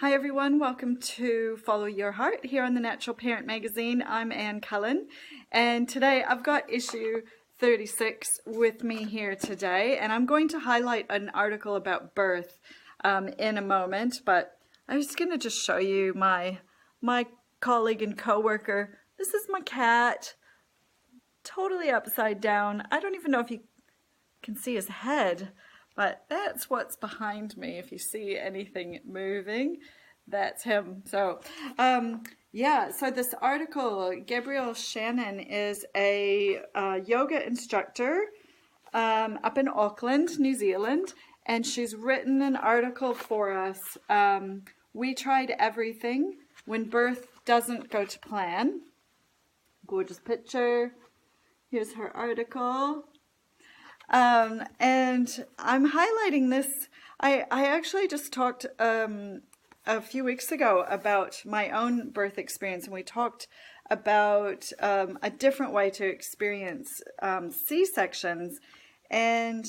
Hi everyone, welcome to Follow Your Heart here on the Natural Parent Magazine. I'm Anne Cullen, and today I've got issue 36 with me here today, and I'm going to highlight an article about birth in a moment, but I was going to just show you my colleague and co-worker. This is my cat, totally upside down. I don't even know if you can see his head. But that's what's behind me. If you see anything moving, that's him. So, so this article, Gabriel Shannon is a yoga instructor up in Auckland, New Zealand, and she's written an article for us. We tried everything when birth doesn't go to plan. Gorgeous picture. Here's her article. And I'm highlighting this. I actually just talked a few weeks ago about my own birth experience, and we talked about a different way to experience C-sections. And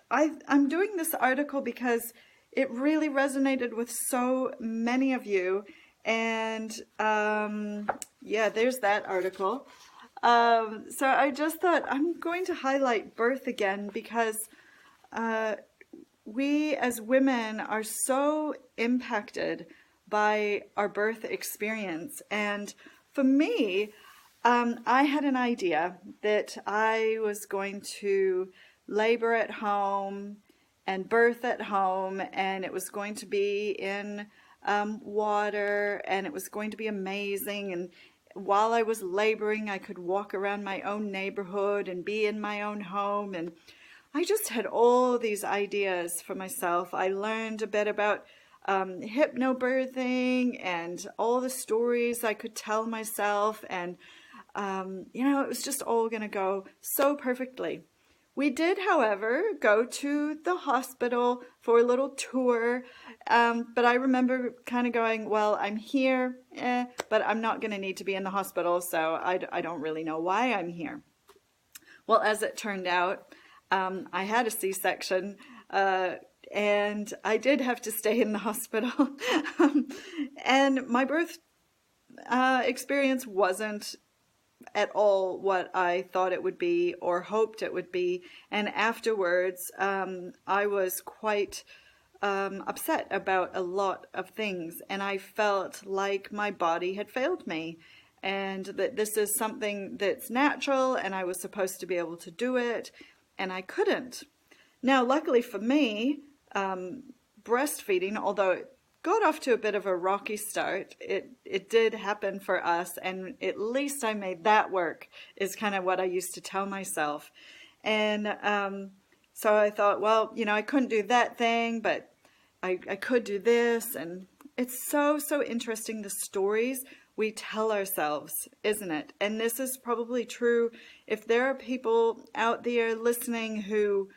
I'm doing this article because it really resonated with so many of you. And there's that article. So I just thought I'm going to highlight birth again because we as women are so impacted by our birth experience. And for me, I had an idea that I was going to labor at home and birth at home, and it was going to be in water, and it was going to be amazing. And while I was laboring, I could walk around my own neighborhood and be in my own home. And I just had all these ideas for myself. I learned a bit about hypnobirthing and all the stories I could tell myself. And, it was just all going to go so perfectly. We did, however, go to the hospital for a little tour, but I remember kind of going, well, I'm here, but I'm not going to need to be in the hospital, so I don't really know why I'm here. Well, as it turned out, I had a C-section, and I did have to stay in the hospital, and my birth experience wasn't at all what I thought it would be or hoped it would be. And afterwards, I was quite upset about a lot of things, and I felt like my body had failed me, and that this is something that's natural and I was supposed to be able to do it, and I couldn't. Now, luckily for me, breastfeeding, although it got off to a bit of a rocky start, it did happen for us, and at least I made that work, is kind of what I used to tell myself. And so I thought, well, I couldn't do that thing, but I could do this. And it's so interesting, the stories we tell ourselves, isn't it? And this is probably true if there are people out there listening who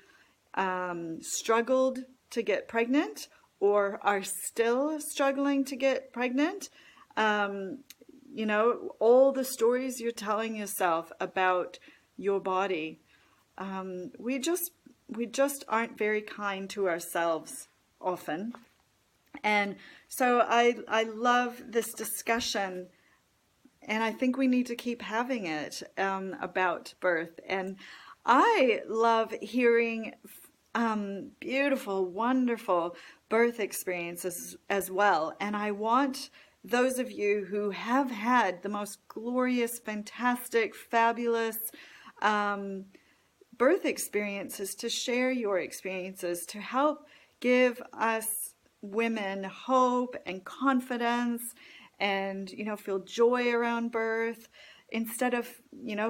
struggled to get pregnant or are still struggling to get pregnant. All the stories you're telling yourself about your body, we just aren't very kind to ourselves often. And so I love this discussion, and I think we need to keep having it about birth. And I love hearing beautiful, wonderful birth experiences as well. And I want those of you who have had the most glorious, fantastic, fabulous birth experiences to share your experiences, to help give us women hope and confidence and, feel joy around birth instead of,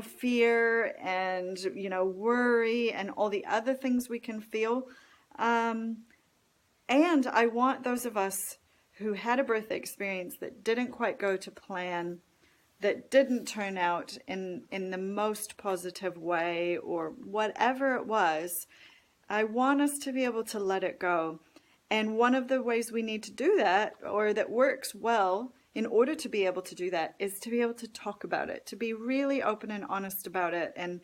fear and, worry and all the other things we can feel. And I want those of us who had a birth experience that didn't quite go to plan, that didn't turn out in the most positive way or whatever it was, I want us to be able to let it go. And one of the ways we need to do that, or that works well in order to be able to do that, is to be able to talk about it, to be really open and honest about it. And,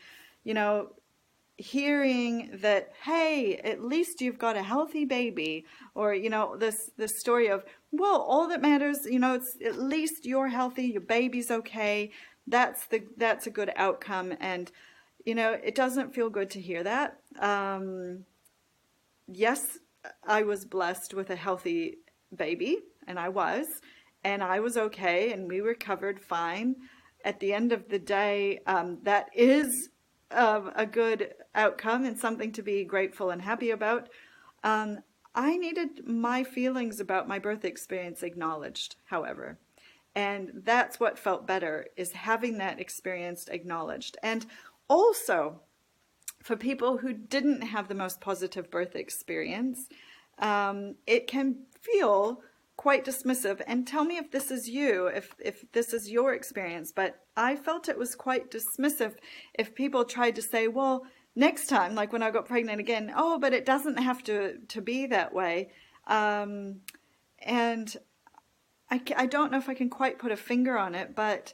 hearing that, hey, at least you've got a healthy baby, or, you know, this story of, well, all that matters, you know, it's at least you're healthy, your baby's okay. That's a good outcome. And, you know, it doesn't feel good to hear that. Yes, I was blessed with a healthy baby, and I was okay, and we recovered fine. At the end of the day, that is a good outcome and something to be grateful and happy about. I needed my feelings about my birth experience acknowledged, however. And that's what felt better, is having that experience acknowledged. And also, for people who didn't have the most positive birth experience, it can feel quite dismissive. And tell me if this is you, if this is your experience. But I felt it was quite dismissive if people tried to say, well, next time, like when I got pregnant again, oh, but it doesn't have to be that way. And I don't know if I can quite put a finger on it, but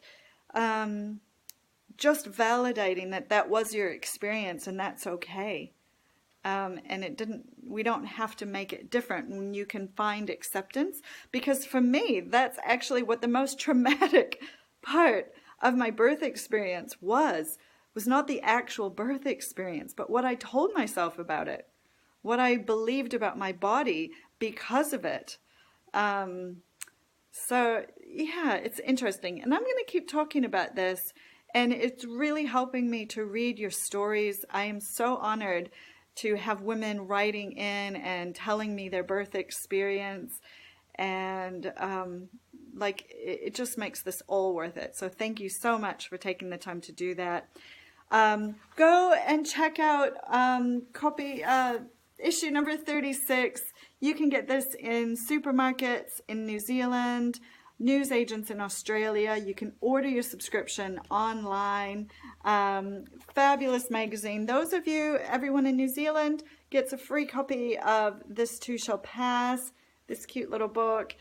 just validating that was your experience, and that's okay. And we don't have to make it different when you can find acceptance. Because for me, that's actually what the most traumatic part of my birth experience was not the actual birth experience, but what I told myself about it, what I believed about my body because of it. So yeah, it's interesting. And I'm going to keep talking about this, and it's really helping me to read your stories. I am so honored to have women writing in and telling me their birth experience. And it just makes this all worth it. So thank you so much for taking the time to do that. Go and check out issue number 36. You can get this in supermarkets in New Zealand, newsagents in Australia. You can order your subscription online. Fabulous magazine. Those of you, everyone in New Zealand, gets a free copy of This Too Shall Pass, this cute little book.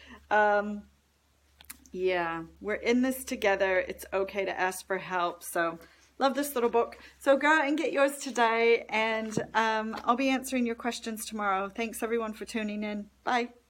Yeah, we're in this together. It's okay to ask for help. So love this little book. So go and get yours today, and I'll be answering your questions tomorrow. Thanks everyone for tuning in. Bye.